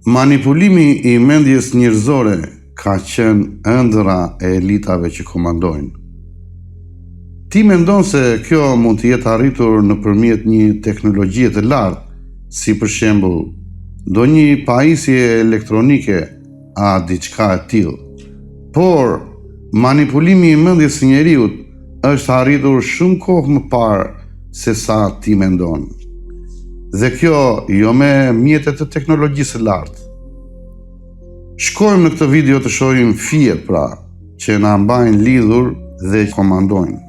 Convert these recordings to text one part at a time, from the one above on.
Manipulimi i mendjes njerëzore ka qenë ëndra e elitave që komandojnë. Ti mendon se kjo mund të jetë arritur nëpërmjet një teknologjie të lartë, si për shembull ndonjë pajisje elektronike a diçka e tillë. Por manipulimi i mendjes së njeriu është arritur shumë kohë më parë se sa ti mendon. Dhe kjo jo me mjetet të teknologjisë së lartë. Shkojmë në këtë video të shohim fijet që na mbajnë lidhur dhe komandojnë.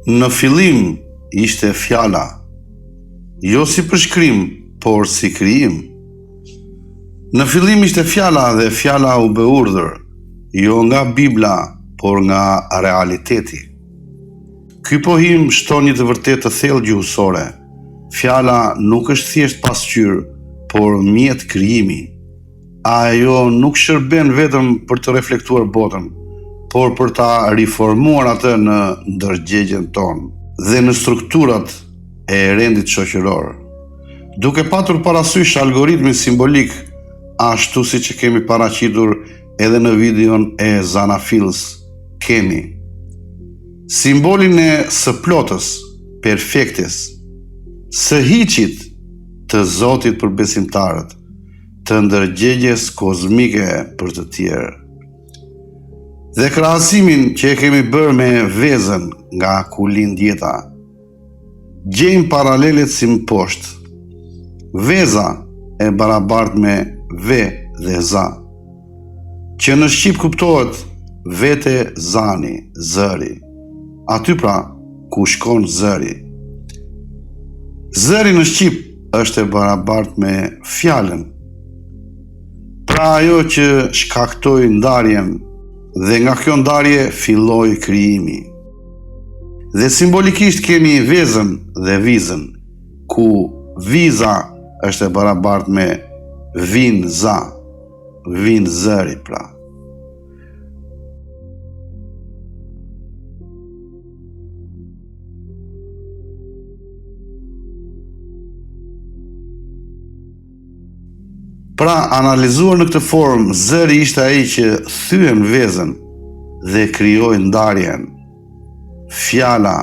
Në fillim ishte fjala, jo si përshkrim, por si krijim. Në fillim ishte fjala dhe fjala u bë urdhër, jo nga Bibla, por nga realiteti. Ky pohim shton një të vërtetë të thellë gjuhësore. Fjala nuk është thjesht pasqyrë, por mjet krijimi. Ajo nuk shërben vetëm për të reflektuar botën, por për ta riformuar atë në ndërgjegjen tonë dhe në strukturat e rendit shoqëror. Duke patur parasysh algoritmin simbolik, ashtu siç e kemi paraqitur edhe në videon e Zanafils, kemi simbolin e së plotës, perfektes, së hiqit të Zotit për besimtarët, të ndërgjegjes kozmike për të tjerë. Dhe krahasimin që e kemi bërë me vezën nga ku lind jeta, gjejmë paralelet si më poshtë. Veza e barabartë me ve dhe za, që në shqip kuptohet vete zani, zëri. Aty ku shkon zëri. Zëri në shqip është e barabartë me fjalën. Ajo që shkaktoi ndarjen dhe nga kjo ndarje filloi krijimi. Dhe simbolikisht kemi vezën dhe vizën, ku viza është e barabartë me vin za, vin zëri analizuar në këtë formë, zëri ishte ai që thyen vezën dhe krijoi ndarjen. Fjala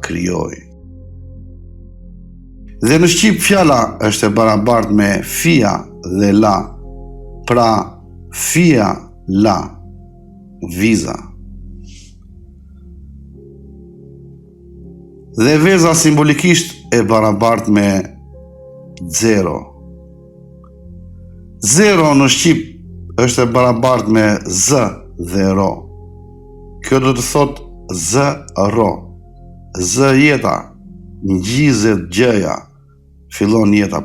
krijoi. Dhe në shqip fjala është e barabartë me fia dhe la, fia la, viza. Dhe veza simbolikisht e barabartë me zero. Zero në shqip është e barabartë me z dhe ro. Kjo do të thotë z ro. Z jeta, ngjizet gjëja, fillon jeta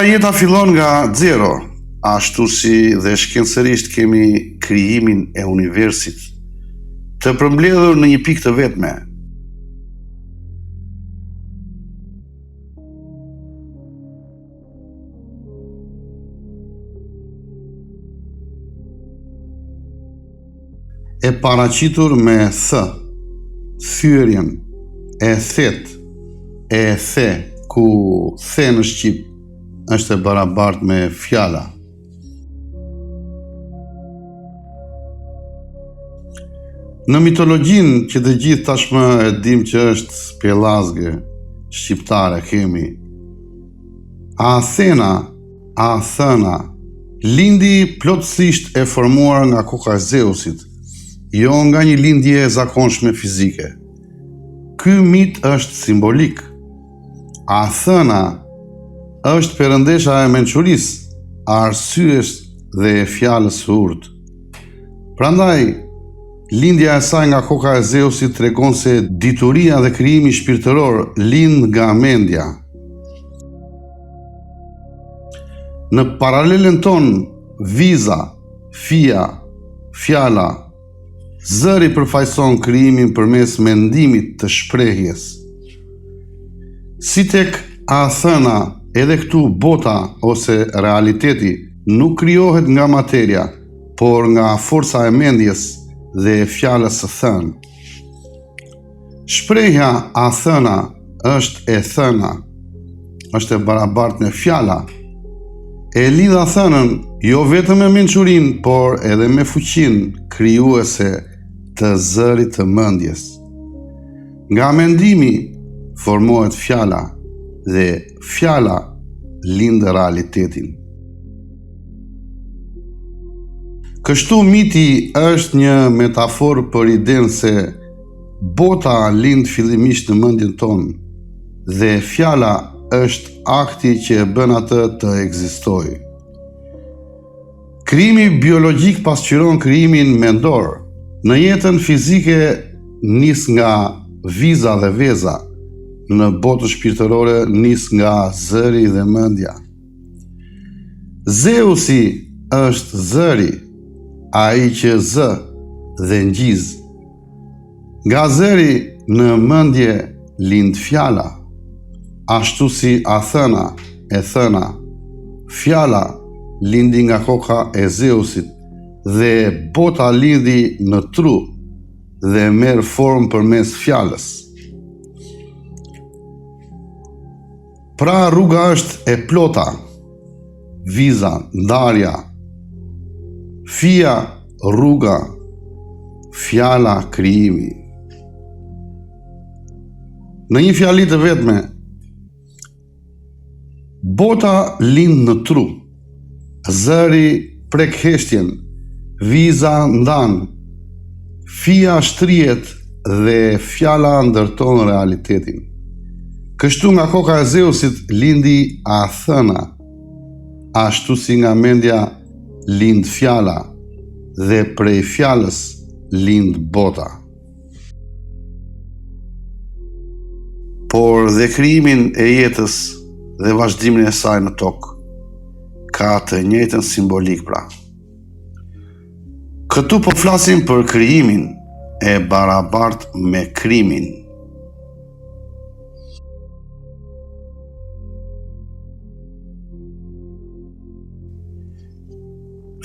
jeta fillon nga zero, ashtu si dhe shkencërisht kemi krijimin e universit, të përmbledhur në një pikë të vetme. E paraqitur me thyerjen, e thet, e the, ku the në shqip është e barabartë me fjala. Në mitologjinë që të gjithë tashmë e dim që është spellazge shqiptare kemi, Athena, lindi plotësisht e formuar nga koka e Zeusit, jo nga një lindje e zakonshme fizike. Ky mit është simbolik. Athena është perëndesha e mençurisë, arsyes dhe e fjalës së urtë. Prandaj, lindja e saj nga koka e Zeusit tregon se dituria dhe krijimi shpirtëror lind nga mendja. Në paralelen tonë, viza, fia, fjala, zëri përfaqëson krijimin përmes mendimit të shprehjes. Si tek Athena, edhe këtu bota ose realiteti nuk krijohet nga materia, por nga forca e mendjes dhe e fjalës së thënë. Shprehja a thëna është e thëna, është e barabartë me fjala. E lidha thënën jo vetëm me mençurinë, por edhe me fuqinë krijuese të zërit të mendjes. Nga mendimi formohet fjala dhe fjala lind realitetin. Kështu miti është një metaforë për idenë se bota lind fillimisht në mendjen tonë dhe fjala është akti që e bën atë të ekzistojë. Krijimi biologjik pasqyron krijimin mendor. Në jetën fizike nis nga viza dhe veza, në botën shpirtërore nis nga zëri dhe mendja. Zeusi është zëri, ai që zë dhe ngjiz. Nga zëri në mendje lind fjala, ashtu si a thëna e thëna. Fjala lindi nga koka e Zeusit dhe bota lindi në tru dhe merr formë përmes fjalës. Pra rruga është e plota, viza, ndarja, fia, rruga, fjala, krijimi. Në një fjali të vetme, bota lind në tru, zëri prek heshtjen, viza ndan, fia shtrihet dhe fjala ndërton realitetin. Kështu nga koka e Zeusit lindi a thëna, ashtu si nga mendja lind fjala dhe prej fjalës lind bota. Por dhe krijimin e jetës dhe vazhdimin e saj në tokë ka të njëjtën simbolik pra. Këtu po flasim për krijimin e barabartë me krimin.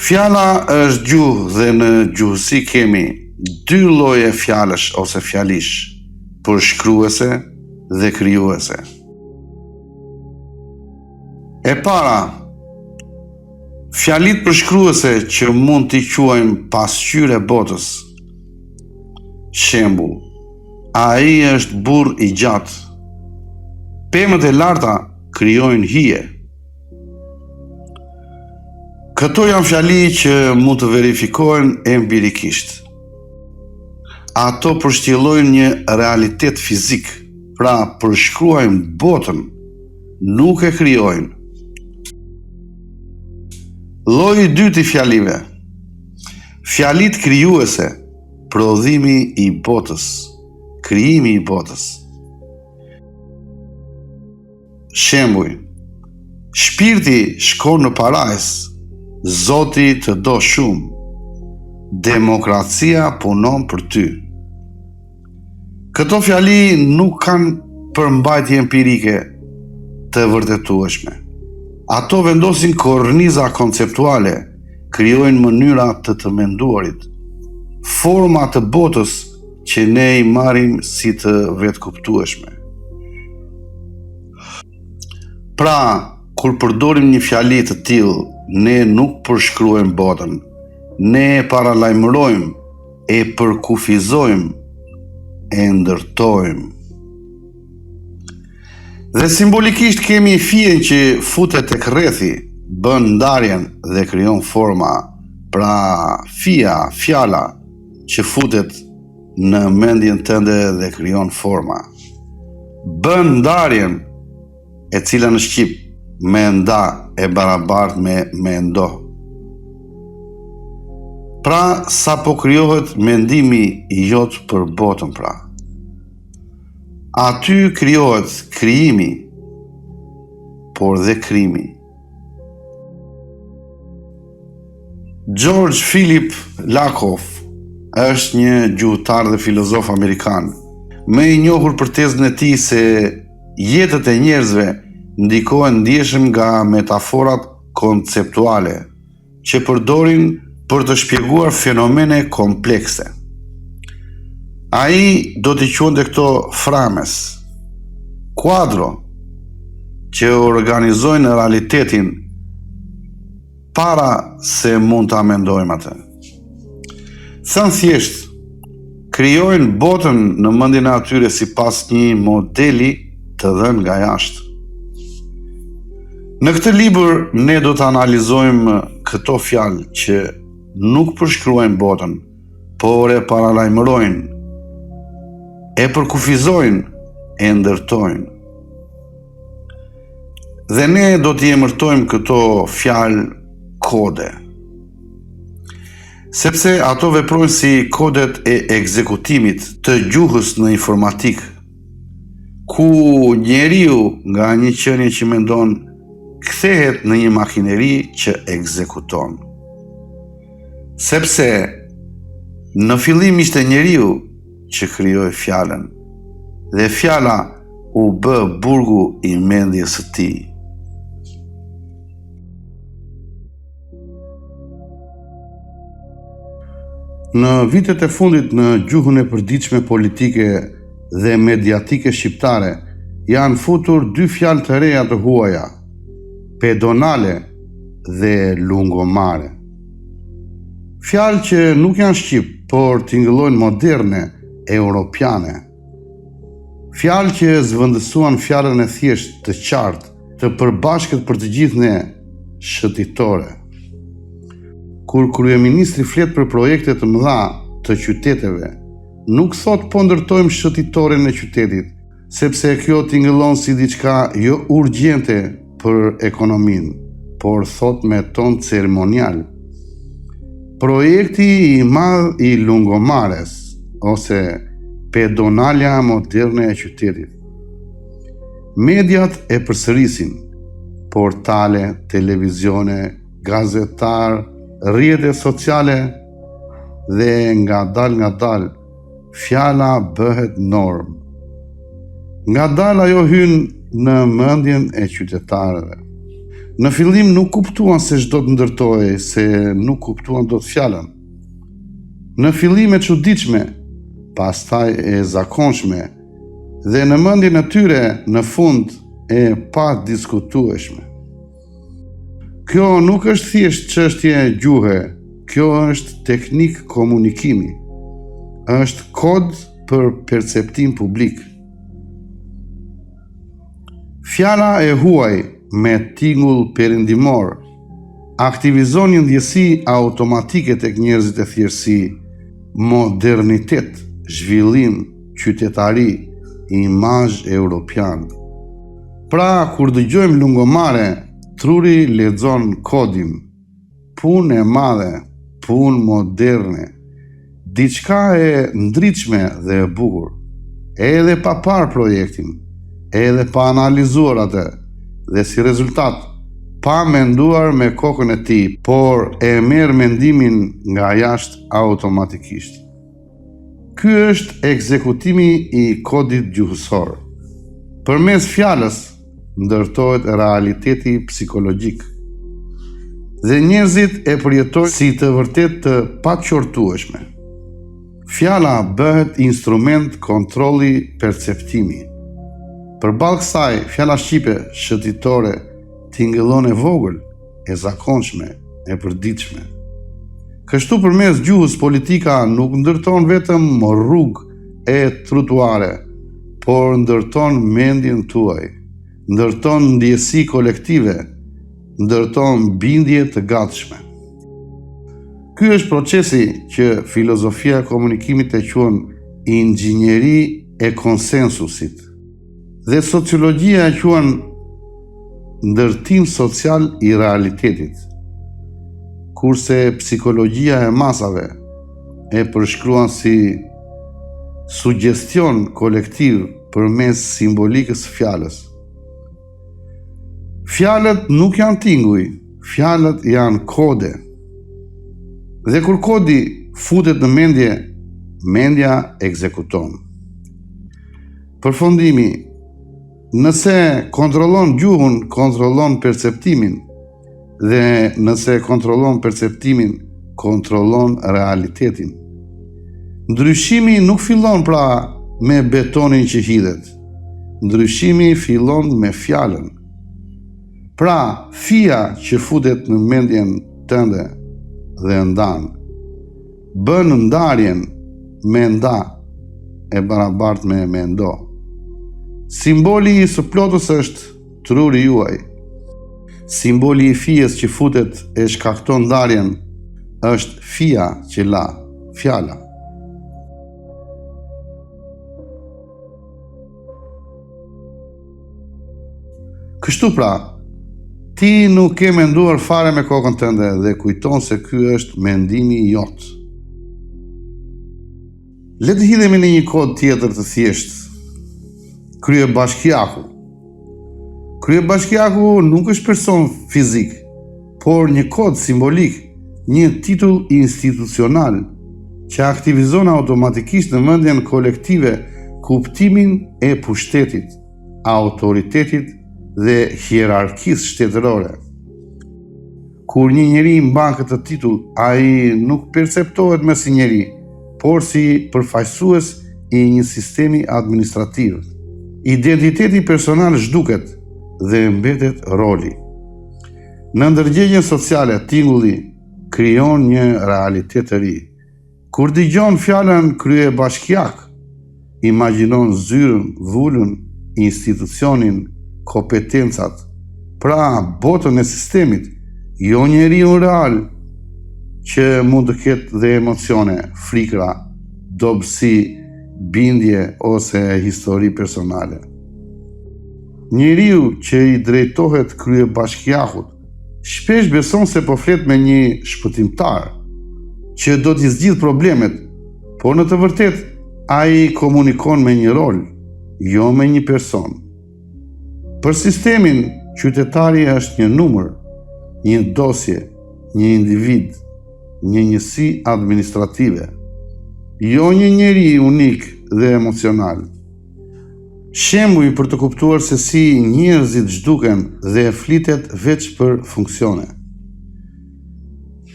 Fjala është gjuhë dhe në gjuhësi kemi dy lloje fjalësh ose fjalish, përshkruese dhe krijuese. E para, fjalit përshkruese që mund t'i quajmë pasqyrë e botës. Shembull, ai është burr i gjatë. Pemët e larta krijojnë hije. Këto janë fjali që mund të verifikohen empirikisht. Ato përshtyllojnë një realitet fizik, pra përshkruajnë botën, nuk e krijojnë. Lloji i dytë i fjalive. Fjalit krijuese, prodhimi i botës, krijimi i botës. Shembull, shpirti shkon në parajs, Zoti të do shumë, demokracia punon për ty. Këto fjali nuk kanë përmbajtje empirike të vërtetueshme. Ato vendosin korniza konceptuale, krijojnë mënyra të menduarit, forma të botës që ne i marrim si të vetkuptueshme. Pra, kur përdorim një fjali të tillë, ne nuk përshkruajmë botën, ne e paralajmërojmë, e përkufizojmë, e ndërtojmë. Dhe simbolikisht kemi fijen që futet tek rrethi, bën ndarjen dhe krijon forma, pra fia, fjala që futet në mendjen tënde dhe krijon forma. Bën ndarjen, e cila në shqip me nda e barabartë me mendo. Pra, sa po krijohet mendimi i jot për botën pra. Aty krijohet krijimi, por dhe krimi. George Philip Lakoff është një gjuhëtar dhe filozof amerikan, më i njohur për tezën e tij se jetët e njerëzve ndikohen ndjeshëm nga metaforat konceptuale që përdorin për të shpjeguar fenomene komplekse. Ai do t'i quante këto frames, kuadro, që organizojnë realitetin para se mund ta mendojmë atë. Thënë thjesht, krijojnë botën në mendjen e atyre sipas një modeli të dhënë nga jashtë. Në këtë libër ne do të analizojmë këto fjalë që nuk përshkruajnë botën, por e paralajmërojnë, e përkufizojnë, e ndërtojnë. Dhe ne do t'i emërtojmë këto fjalë kode, sepse ato veprojnë si kodet e ekzekutimit të gjuhës në informatik, ku njeriu nga një qenie që mendon kthehet në një makineri që ekzekuton. Sepse në fillim ishte njeriu që krijoi fjalën, dhe fjala u bë burgu i mendjes së tij. Në vitet e fundit në gjuhën e përditshme politike dhe mediatike shqiptare janë futur dy fjalë të reja të huaja, pedonale dhe lungomare. Fjalë që nuk janë shqip, por tingëllojnë moderne, europiane. Fjalë që zvendësuan fjalën e thjesht të qartë, të përbashkët për të gjithë ne, shëtitore. Kur kryeministri flet për projekte të mëdha të qyteteve, nuk thot po ndërtojmë shëtitoren e qytetit, sepse kjo tingëllon si diçka jo urgjente për ekonominë, por thot me ton ceremonial. Projekti i madh i lungomares, ose pedonalja moderne e qytetit. Mediat e përsërisin, portale, televizione, gazetar, rrjete sociale, dhe nga dal fjala bëhet norm. Nga dal ajo hyn në mendjen e qytetarëve. Në fillim nuk kuptuan se ç'do të ndërtojë, se nuk kuptuan dot fjalën. Në fillim e çuditshme, pastaj e zakonshme, dhe në mendjen e tyre në fund e pa diskutueshme. Kjo nuk është thjesht çështje gjuhe, kjo është teknik komunikimi. Është kod për perceptim publik. Fjala e huaj me tingull perëndimor aktivizon një ndjesi automatike tek njerëzit e thjeshtësi, modernitet, zhvillim, qytetari, imazh europian. Pra, kur dëgjojmë lungomare, truri lexon kodin, punë e madhe, punë moderne, diçka e ndritshme dhe e bukur, edhe pa parë projektin, edhe pa analizuar atë, dhe si rezultat, pa menduar me kokën e tij, por e merr mendimin nga jashtë automatikisht. Ky është ekzekutimi i kodit gjuhësor. Përmes fjalës ndërtohet realiteti psikologjik, dhe njerëzit e përjetojnë si të vërtet të paqortueshme. Fjala bëhet instrument kontrolli perceptimi. Përballë kësaj, fjala shqipe shëtitore tingëllon e vogël, e zakonshme, e përditshme. Kështu përmes gjuhës politika nuk ndërton vetëm rrugë e trotuare, por ndërton mendjen tuaj, ndërton ndjesi kolektive, ndërton bindje të gatshme. Ky është procesi që filozofia e komunikimit e quajnë inxhinieri e konsensusit, dhe sociologjia e quajnë ndërtim social i realitetit, kurse psikologjia e masave e përshkruan si suggestion kolektiv përmes simbolikës së fjalës. Fjalët nuk janë tinguj, fjalët janë kode. Dhe kur kodi futet në mendje, mendja ekzekuton. Përfundimi, nëse kontrollon gjuhën, kontrollon perceptimin, dhe nëse kontrollon perceptimin, kontrollon realitetin. Ndryshimi nuk fillon pra me betonin që hidhet. Ndryshimi fillon me fjalën. Pra, fia që futet në mendjen tënde dhe ndan, bën ndarjen me nda e barabart me ndo. Simboli i së plotës është truri juaj. Simboli i fijes që futet e shkakton ndarjen është fia që la, fjala. Kështu pra, ti nuk ke menduar fare me kokën tënde dhe kujton se ky është mendimi jot. Le të hidhemi në një kod tjetër të thjeshtë. Kryebashkiaku. Kryebashkiaku nuk është person fizik, por një kod simbolik, një titull institucional që aktivizon automatikisht në mendjen kolektive kuptimin e pushtetit, autoritetit dhe hierarkisë shtetërore. Kur një njeri mban këtë titull, ai nuk perceptohet më si njeri, por si përfaqësues i një sistemi administrativ. Identiteti personal zhduket dhe mbetet roli. Në ndërgjegjen sociale, tingulli krijon një realitet të ri. Kur dëgjon fjalën kryebashkiak, imagjinon zyrën, vulën, institucionin, kompetencat, pra botën e sistemit, jo njeriu real që mund të ketë dhe emocione, frikra, dobësi, bindje ose histori personale. Njeriu që i drejtohet kryebashkiakut shpesh beson se po flet me një shpëtimtar që do t'i zgjidh problemet, por në të vërtetë ai komunikon me një rol, jo me një person. Për sistemin, qytetari është një numër, një dosje, një individ, një njësi administrative, jo një njeri unik dhe emocional. Shembuj për të kuptuar se si njerëzit zhduken dhe flitet veç për funksione.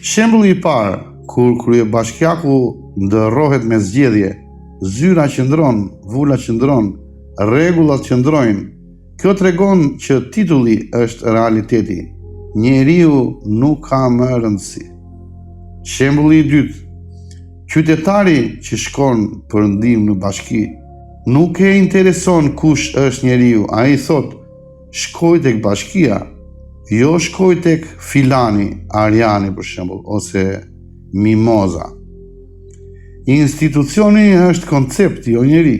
Shembulli i parë, kur kryebashkiaku ndërrohet me zgjedhje, zyra qëndron, vula qëndron, rregullat qëndrojnë. Kjo tregon që titulli është realiteti. Njeriu nuk ka më rëndësi. Shembulli i dytë. Qytetari që shkon për ndihmë në bashki nuk e intereson kush është njeriu. Ai thot, shkoj tek bashkia, jo shkoj tek filani, Ariani për shembull, ose Mimoza. Institucioni është koncept, jo njeri.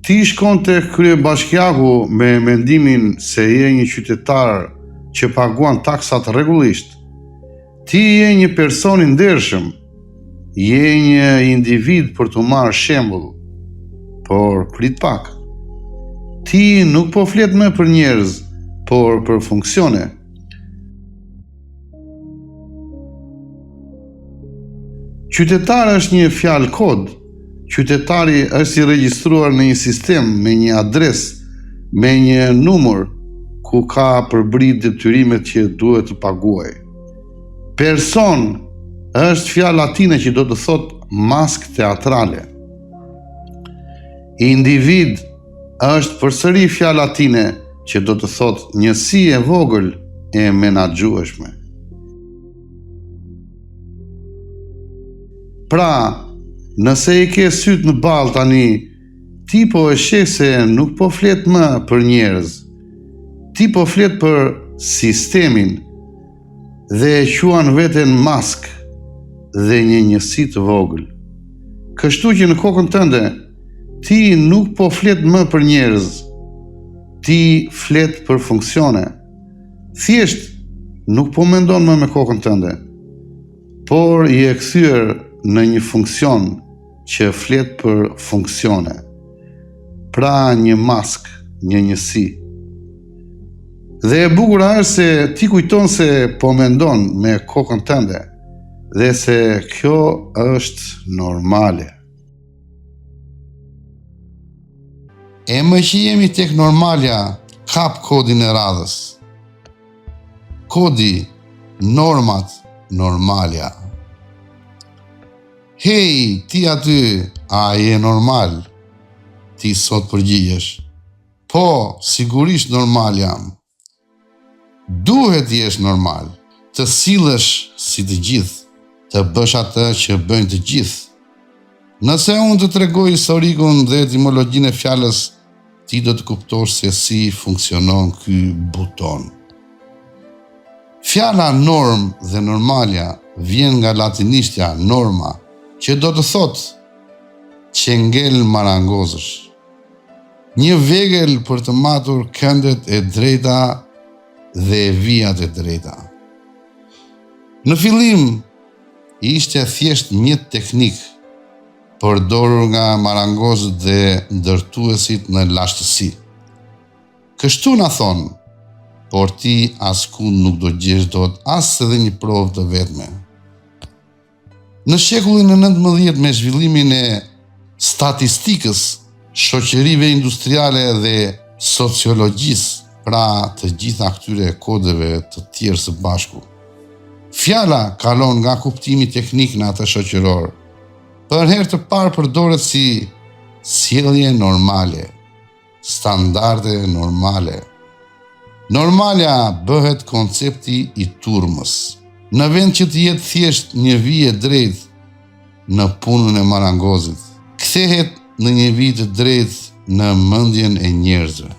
Ti shkon te kryebashkiaku me mendimin se je një qytetar që paguan taksat rregullisht. Ti je një person i ndershëm, je një individ për të marrë shembull, por prit pak. Ti nuk po flet më për njerëz, por për funksione. Qytetar është një fjalë kod. Qytetari është i regjistruar në një sistem me një adres, me një numër ku ka përbrit detyrimet që duhet të paguaj. Person është fjalë latine që do të thotë maskë teatrale. Individ është përsëri fjalë latine që do të thotë njësi e vogël e menaxhueshme. Pra, nëse i ke syt në ball tani, ti po e sheh se nuk po flet më për njerëz. Ti po flet për sistemin dhe e quan veten mask dhe një njësi të vogël. Kështu që në kokën tënde, ti nuk po flet më për njerëz. Ti flet për funksione. Thjesht nuk po mendon më me kokën tënde, por i e kthyer në një funksion që flet për funksione. Pra një mask, një njësi. Dhe e bukur është se ti kujton se po mendon me kokën tënde dhe se kjo është normale. E më që jemi tek normalja, kap kodin e radhës. Kodi, normat, normalja. Hey, ti aty, a je normal? Ti sot përgjigjesh. Po, sigurisht normal jam. Duhet jesh normal, të sillesh si të gjithë, të bësh atë që bëjnë të gjithë. Nëse unë të tregoj historikun dhe etimologjinë e fjalës, ti do të kuptosh se si funksionon ky buton. Fjala norm dhe normalja vjen nga latinishtja norma, që do të thotë qengel marangozësh. Një vegël për të matur këndet e drejta dhe vijat e drejta. Në fillim, ishte thjesht mjet teknik, përdorur nga marangozët dhe ndërtuesit në lashtësi. Kështu na thonë, por ti askund nuk do gjesh dot as edhe një provë të vetme. Në shekullin e 19 me zhvillimin e statistikës, shoqërive industriale dhe sociologjisë, pra të gjitha këtyre kodeve të tjerë së bashku, fjala kalon nga kuptimi teknik në atë shoqëror. Për herë të parë përdoret si sjellje normale, standarde normale. Normalja bëhet koncepti i turmës. Në vend që të jetë thjesht një vijë e drejtë në punën e marangozit, kthehet në një vijë të drejtë në mendjen e njerëzve.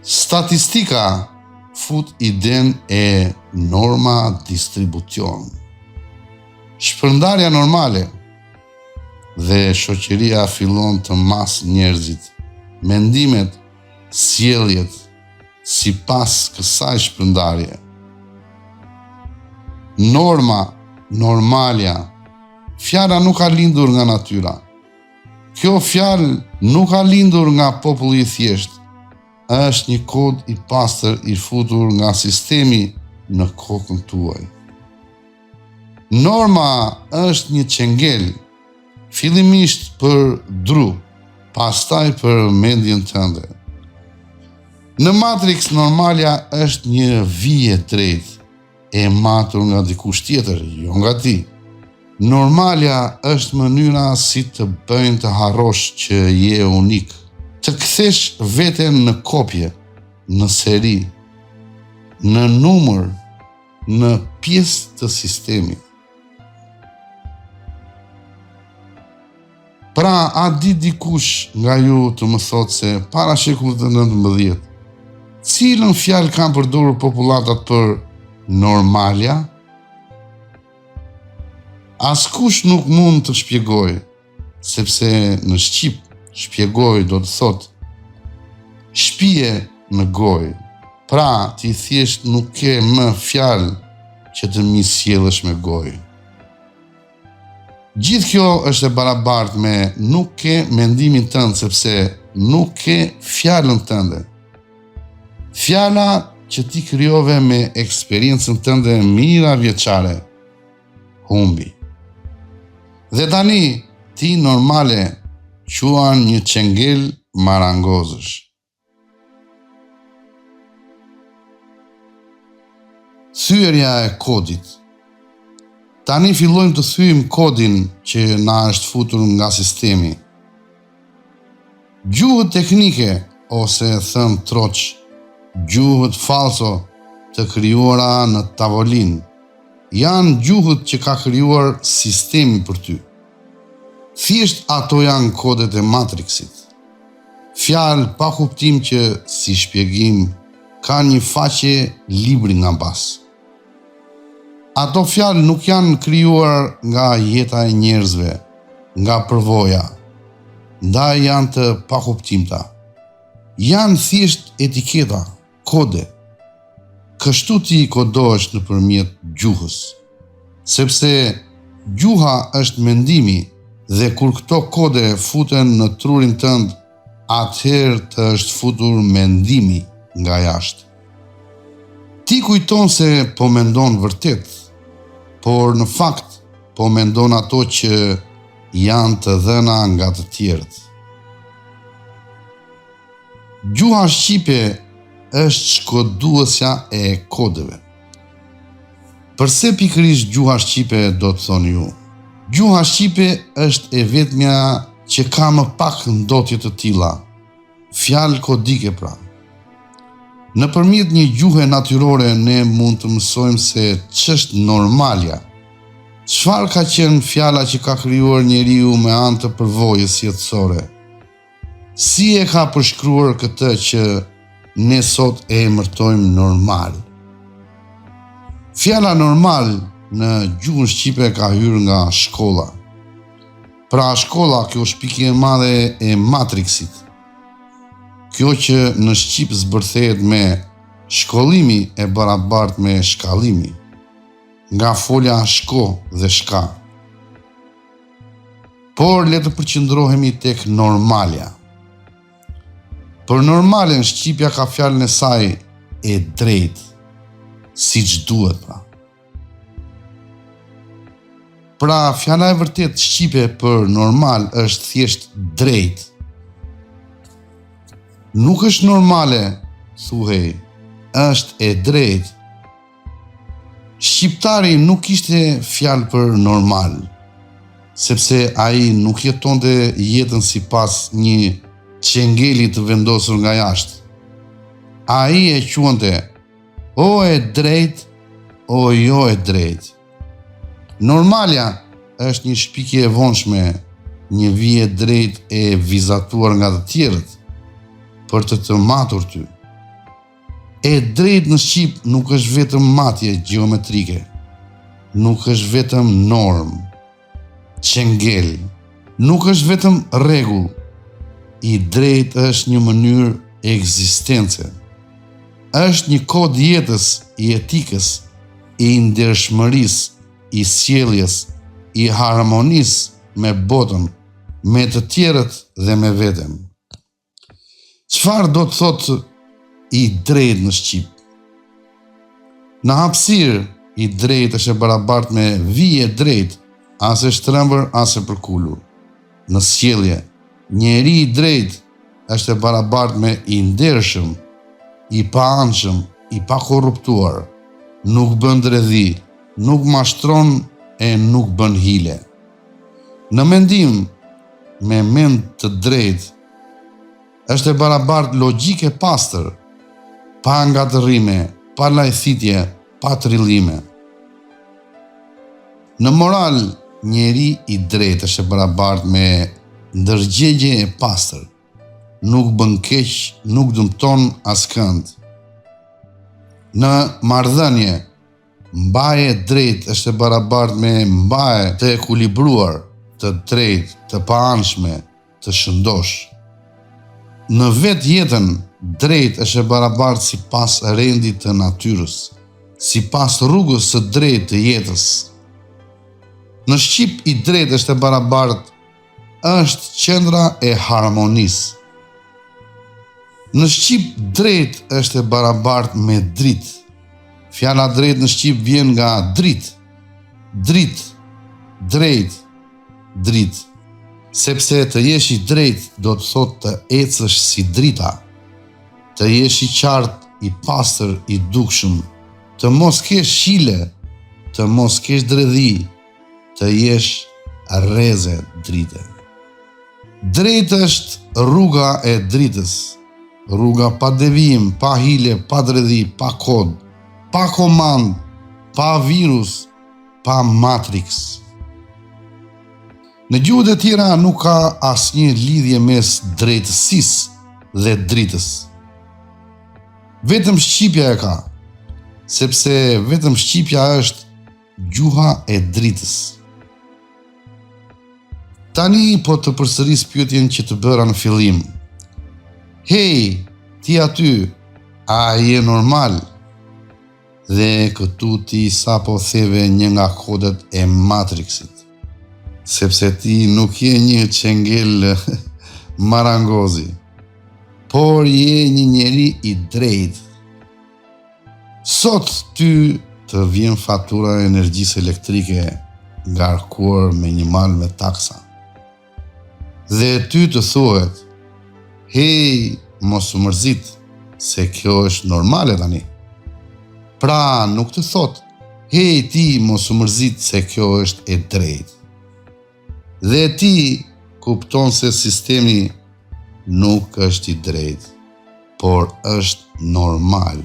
Statistika fut iden e norma distribucion. Shpërndarja normale dhe shoqëria fillon të mas njerëzit, mendimet, sjelljet sipas kësaj shpërndarje. Norma, normalja, fjala nuk ka lindur nga natyra. Kjo fjalë nuk ka lindur nga populli i thjeshtë. Është një kod i pastër i futur nga sistemi në kokën tuaj. Norma është një qengel, fillimisht për dru, pastaj për mendjen tënde. Në Matrix normalja është një vijë e drejtë, e matur nga dikush tjetër, jo nga ti. Normalja është mënyra si të bëjnë të harrosh që je unik, të kthesh veten në kopje, në seri, në numër, në pjesë të sistemit. Pra, a di dikush nga ju të më thotë se para shekullit të 19, cilën fjalë kanë përdorur populatat për normalja? Askush nuk mund të shpjegoj, sepse në shqip shpjegoj do të thotë shpije në gojë. Pra, ti thjesht nuk ke më fjalë që të mi sjellësh me gojë. Gjithë kjo është e barabartë me nuk ke mendimin tënd sepse nuk ke fjalën tënde. Fjala që ti krijove me eksperiencën tënde mira vjeçare humbi. Dhe tani ti normale quan një qengel marangozësh. Thyerja e kodit. Tani fillojmë të thyejmë kodin që na është futur nga sistemi. Gjuhët teknike, ose thënë troq, gjuhët falso të krijuara në tavolinë, janë gjuhët që ka krijuar sistemi për ty. Thjesht ato janë kodet e Matrixit. Fjalë pa kuptim që, si shpjegim, ka një faqe libri nga bas. Ato fjalë nuk janë krijuar nga jeta e njerëzve, nga përvoja, ndaj janë të pakuptimta. Janë thjesht etiketa, kode. Kështu ti kodohesh nëpërmjet gjuhës, sepse gjuha është mendimi dhe kur këto kode futen në trurin tënd, atëherë të është futur mendimi nga jashtë. Ti kujton se po mendon vërtet, por në fakt po mendon ato që janë të dhëna nga të tjerët. Gjuha shqipe është shkoduesja e kodeve. Përse pikërisht gjuha shqipe do të thoni ju? Gjuha shqipe është e vetmja që ka më pak ndotje të tilla, fjalë kodike pra. Nëpërmjet një gjuhe natyrore ne mund të mësojmë se ç'është normalja. Çfarë ka qenë fjala që ka krijuar njeriu me anë të përvojës jetësore? Si e ka përshkruar këtë që ne sot e emërtojmë normal? Fjala normal në gjuhën shqipe ka hyrë nga shkolla. Pra shkolla, kjo shpikje e madhe e matriksit. Kjo që në Shqip zbërthehet me shkollimi e barabartë me shkallimi, nga folja shko dhe shka. Por le të përqendrohemi tek normalja. Për normalen shqipja ka fjalën e saj e drejtë, siç duhet pra. Pra fjala e vërtet shqipe për normal është thjesht drejt. Nuk është normale, thuhej, është e drejt. Shqiptari nuk ishte fjalë për normal, sepse ai nuk jetonte jetën sipas një çengeli të vendosur nga jashtë. Ai e quante o e drejt, o jo e drejt. Normalja është një shpikje e vonshme, një vije drejt e vizatuar nga të tjerët, për të matur ty. E drejt në Shqip nuk është vetëm matje gjeometrike, nuk është vetëm norm, çengel, nuk është vetëm rregull. I drejt është një mënyrë ekzistence. Është një kod jetës, i etikës, i ndershmërisë, i sjelljes, i harmonisë me botën, me të tjerët dhe me veten. Çfarë do të thotë i drejt në Shqip? Në hapësirë, i drejt është e barabartë me vije drejt, as e shtrembër, as e përkulur. Në sjellje, njeri i drejt është e barabartë me i ndershëm, i paanshëm, i pakorruptuar, nuk bën dredhi, nuk mashtron e nuk bën hile. Në mendim, me mend të drejt, është e barabartë logjik e pastër, pa ngatërrime, pa lajthitje, pa trillime. Në moral, njeri i drejt është e barabartë me ndërgjegje e pastër, nuk bën keq, nuk dëmton askënd. Në marrëdhënie, mbaje drejt është e barabartë me mbaje të ekuilibruar, të drejtë, të paanshme, të shëndosh. Në vetë jetën, drejt është e barabartë sipas rendit të natyrës, sipas rrugës së drejtë të jetës. Në Shqip i drejt është e barabartë, është qendra e harmonisë. Në Shqip drejt është e barabartë me dritë. Fjala drejt në Shqip vjen nga dritë. Dritë, drejt, dritë. Sepse të jesh i drejt do të thotë të ecësh si drita, të jesh i qartë, i pastër, i dukshëm, të mos kesh hile, të mos kesh dredhi, të jesh rreze drite. Drejt është rruga e dritës, rruga pa devijim, pa hile, pa dredhi, pa kod, pa komand, pa virus, pa matrix. Në gjuhët e tjera nuk ka asnjë lidhje mes drejtësisë dhe dritës. Vetëm shqipja e ka, sepse vetëm shqipja është gjuha e dritës. Tani po të përsëris pyetjen që të bëra në fillim. Hey, ti aty, a je normal? Dhe këtu ti sapo theve një nga kodet e matrixit. Sepse ti nuk je një çengel marangozi, por je një njeri i drejt. Sot ty të vjen fatura e energjisë elektrike ngarkuar me një mal me taksa. Dhe ty të thuhet, hey, mos u mërzit, se kjo është normale tani. Pra nuk të thot, Hej ti mos u mërzit se kjo është e drejtë. Dhe ti kupton se sistemi nuk është i drejtë, por është normal.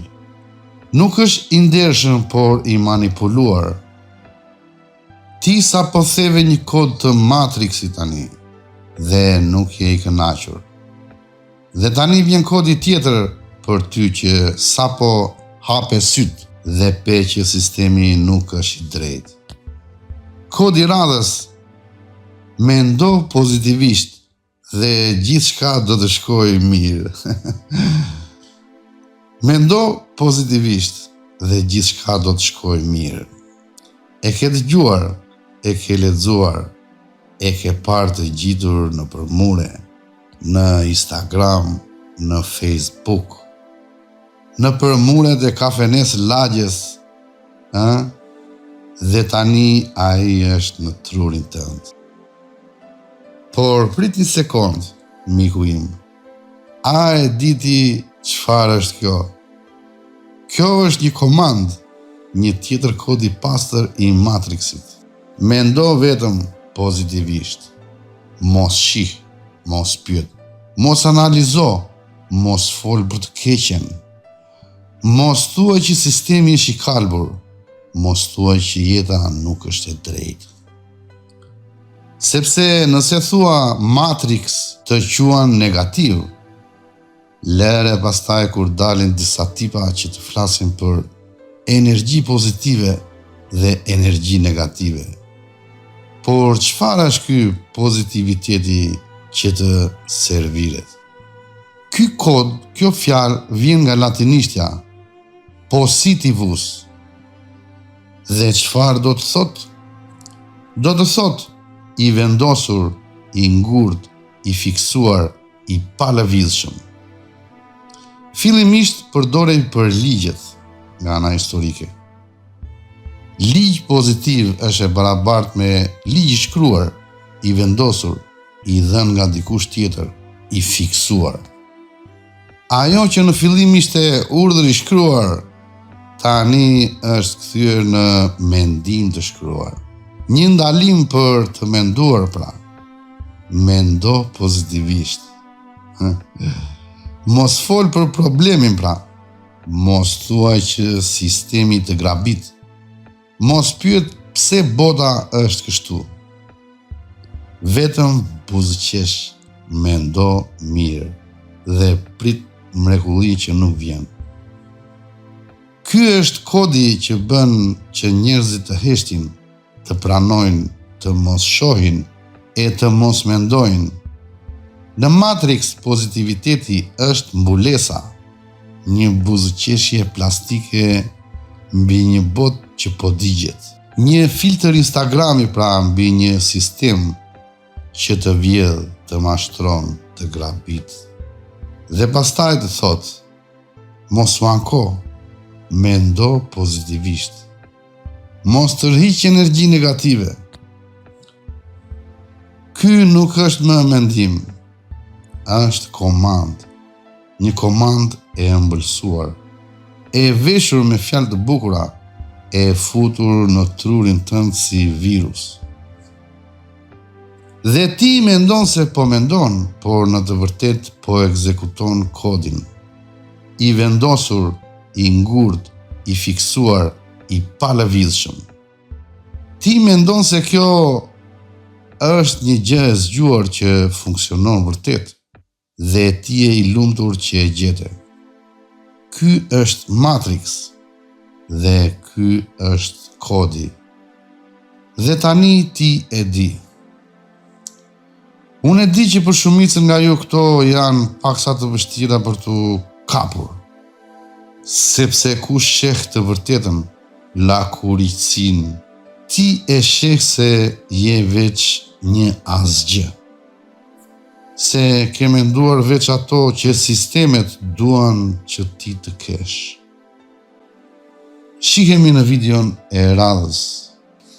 Nuk është i ndershëm, por i manipuluar. Ti sa po theve një kod të Matrixit tani, dhe nuk je i kënaqur. Dhe tani vjen kodi tjetër për ty që sa po hape syt dhe pe që sistemi nuk është i drejtë. Kodi radhës: mendo pozitivisht dhe gjithçka do të shkojë mirë. Mendo pozitivisht dhe gjithçka do të shkojë mirë. E ke dëgjuar, e ke lexuar, e ke parë të gjitur në përmure, në Instagram, në Facebook, në përmuret e kafenes lagjes, dhe tani ai është në trurin tënd. Por prit një sekond, miku im, a e diti çfarë është kjo? Kjo është një komand, një tjetër kod i pastër i Matrixit. Mendo vetëm pozitivisht, mos shih, mos pyet, mos analizo, mos fol për të keqen, mos thuaj që sistemi është i kalbur, mos thuaj që jeta nuk është e drejtë. Sepse nëse thua Matrix të quan negativ, lere pastaj kur dalin disa tipa që të flasin për energji pozitive dhe energji negative. Por çfarë është ky pozitiviteti që të serviret? Ky kod, kjo fjalë vjen nga latinishtja positivus. Dhe çfarë do të thot? Do të thot i vendosur, i ngurt, i fiksuar, i palëvizshëm. Fillimisht përdorej për ligjet nga ana historike. Ligj pozitiv është e barabartë me ligj i shkruar, i vendosur, i dhënë nga dikush tjetër, i fiksuar. Ajo që në fillim ishte urdhër i shkruar, tani është kthyer në mendim të shkruar. Një ndalim për të menduar pra. Mendo pozitivisht. Mos fol për problemin pra. Mos thuaj që sistemi të grabit. Mos pyet pse bota është kështu. Vetëm buzëqesh, mendo mirë dhe prit mrekulli që nuk vjen. Ky është kodi që bën që njerëzit të heshtin, të pranojnë, të mos shohin e të mos mendojnë. Në Matrix pozitiviteti është mbulesa, një buzëqeshje plastike mbi një botë që po digjet. Një filtr Instagrami pra mbi një sistem që të vjedh, të mashtron, të grabit. Dhe pastaj të thot, mos u anko, mendo pozitivisht. Mos tërhiq energji negative. Ky nuk është më mendim, është komand. Një komand e ëmbëlsuar, e veshur me fjalë të bukura, e futur në trurin tënd si virus. Dhe ti mendon se po mendon, por në të vërtet po ekzekuton kodin. I vendosur, i ngurt, i fiksuar, i palëvizshëm. Ti mendon se kjo është një gjë e zgjuar që funksionon vërtet, dhe ti je i lumtur që e gjete. Ky është Matrix, dhe ky është kodi. Dhe tani ti e di. Unë e di që për shumicën nga ju këto janë paksa të vështira për të kapur, sepse kush sheh të vërtetën, la kuriqësin, ti e sheh se je veç një asgjë. Se ke menduar veç ato që sistemet duan që ti të kesh. Shihemi në videon e radhës.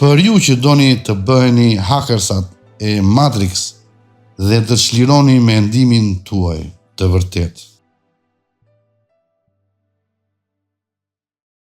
Për ju që doni të bëheni hackersat e Matrix dhe të çlironi mendimin tuaj të vërtet.